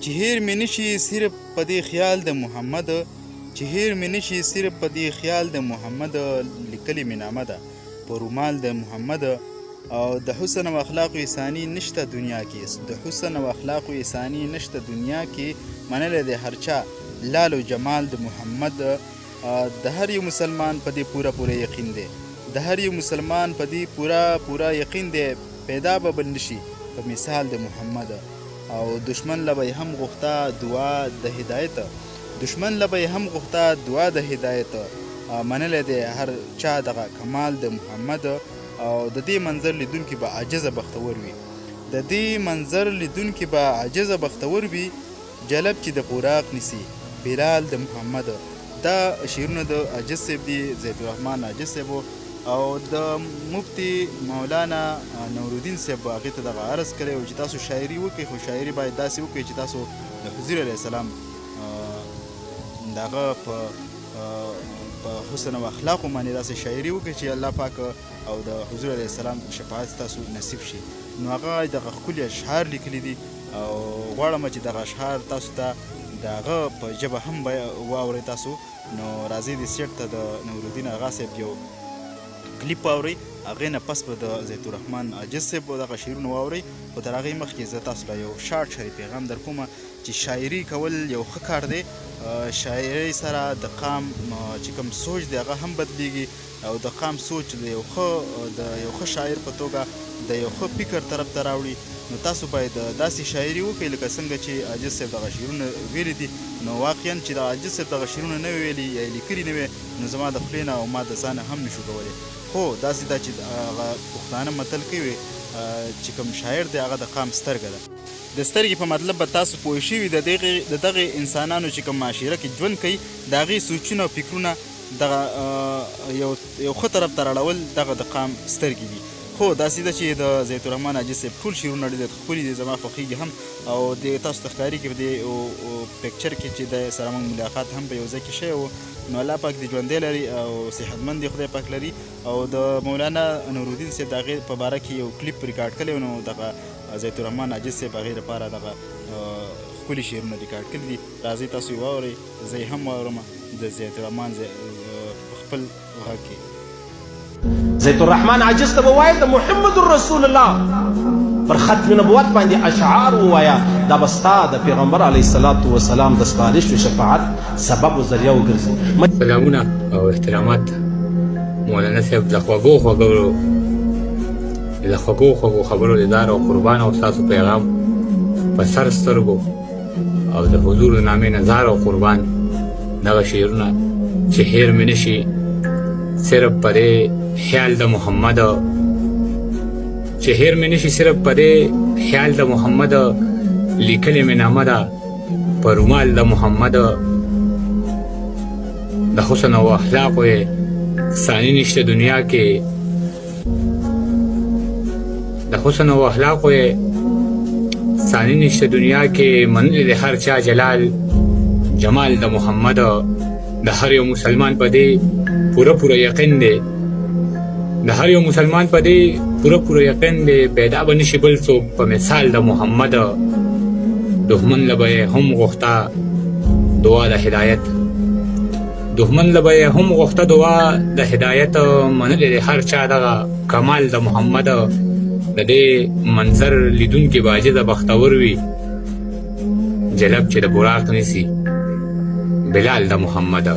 چې هیر مې نشي صرف په دې خیال د محمد، چې هیر مې نشي صرف په دې خیال د محمد، لیکلې مې نامه ده په رومال د محمد. او د حسن او اخلاقو انساني نشته دنیا کې، د حسن او اخلاقو انساني نشته دنیا کې، منلی دی هر چا لال و جمال د محمد. د هر یو مسلمان په دې پوره یقین دی، د هر یو مسلمان په دې پوره یقین دی، پیدا به بل نشي په مثال د محمد. او دشمن له به یې هم غوښته دعا د هدایت، دشمن له به یې هم غوښته دعا د هدایت، منلی دی هر چا دغه کمال د محمد. او د دې منظر لیدونکي به عاجزه بختور وي، د دې منظر لیدونکي به عاجزه بختور وي، جلب چې د براق نیسي بلال د محمد. دا شعرونه د عاجز صاحب دي، زید الرحمن عاجز صاحب، او د مفتی مولانا نورالدین صاحب هغې ته دغه عرض کړی و چې تاسو شاعري وکړئ، خو شاعري باید داسې وکړئ چې تاسو د حضور علیه السلام د هغه په حسن او اخلاقو باندې داسې شاعري وکړئ چې الله پاک او د حضور علیه السلام شفاعت تاسو نصیب شي. نو هغه دغه ښکلي اشعار لیکلي دي، او غواړم چې دغه اشعار تاسو ته د هغه په ژبه هم واورئ تاسو. نو راځئ د سیټ ته د نورالدین اغا صاحب یو کلیپ واورئ، هغې نه پس به د زید الرحمن عاجز صاحب دغه شعرونه واورئ. خو تر هغې مخکې زه تاسو ته یو شارټ شعري پیغام در کومه چې شاعري کول یو ښه کار دی. شاعرۍ سره د قام چې کوم سوچ دی هغه هم بدلیږي، او د قام سوچ د یو ښه شاعر په توګه د یو ښه فکر طرف ته راوړي. نو تاسو باید داسې شاعري وکړئ لکه څنګه چې عاجز صاحب دغه شعرونه ویلي دي. نو واقعا چې د عاجز صاحب دغه شعرونه نه وي ویلي یا یې لیکلي نه وي، نو زما د خولې نه او ما د ځانه هم نشو کولی. خو داسې ده چې هغه پښتانه متل کوي چې کوم شاعر دی هغه د قام سترګه ده. د سترګې په مطلب به تاسو پوه شوي د دغې انسانانو چې کوم معاشره کې ژوند کوي، د هغې سوچونه او فکرونه دغه یو ښه طرف ته راړول دغه د قام سترګې دي. خو داسې ده چې د زید الرحمن عاجز صاحب ټول شعرونه ډېر ښکلي دي، زما خوښېږي هم. او د تاسو ته ښکارېږي په دې پکچر کې چې د سره موږ ملاقات هم په یو ځای کې شوی و. نو الله پاک دې ژوندی لري او صحتمند دې خدای پاک لري. او د مولانا نورالدین صاحب د هغې په باره کې یو کلیپ ریکارډ کړی و، نو دغه زید الرحمن عاجز صاحب هغې لپاره دغه ښکلي شعرونه ریکارډ کړي دي. راځئ تاسو یې واورئ، زه یې هم واورم د زید الرحمن خپل غږ کې. زید الرحمن عاجز ته به وایي د محمد رسول الله پر ختم نبوت باندې اشعار ووایه، دا به ستا د پیغمبر علیه الصلاة والسلام د سپارښت و شفاعت سبب و ذریعه وګرځي. سلامونه او احترامات مولانا صاحب د خوږو خبرو دیدار او قربان او ستاسو پیغام په سر سترګو او د حضور د نامې نظار او قربان دغه شعرونه چې هیر مې نشي صرف په دې خیال د محمد، چې هیر مې نشي صرف په دې خیال د محمد، لیکلې مې نامه ده په رومال د محمد. د حسن او اخلاقو یې ثاني نشته دنیا کې، د حسن او اخلاقو یې ثاني نشته دنیا کې، منلی د هر چا جلال جمال د محمد. د هر یو مسلمان په دې پوره یقین دی، د هر یو مسلمان په دې پوره یقین دی، پیدا به نشي بل څوک په مثال د محمد. دښمن له به یې هم غوښته دعا د هدایت، دښمن له به یې هم غوښته دعا د هدایت، منلی د هر چا دغه کمال د محمد. د دې منظر لیدونکي به عاجزه بختور وي، جلب چې د براق نیسي بلال د محمد.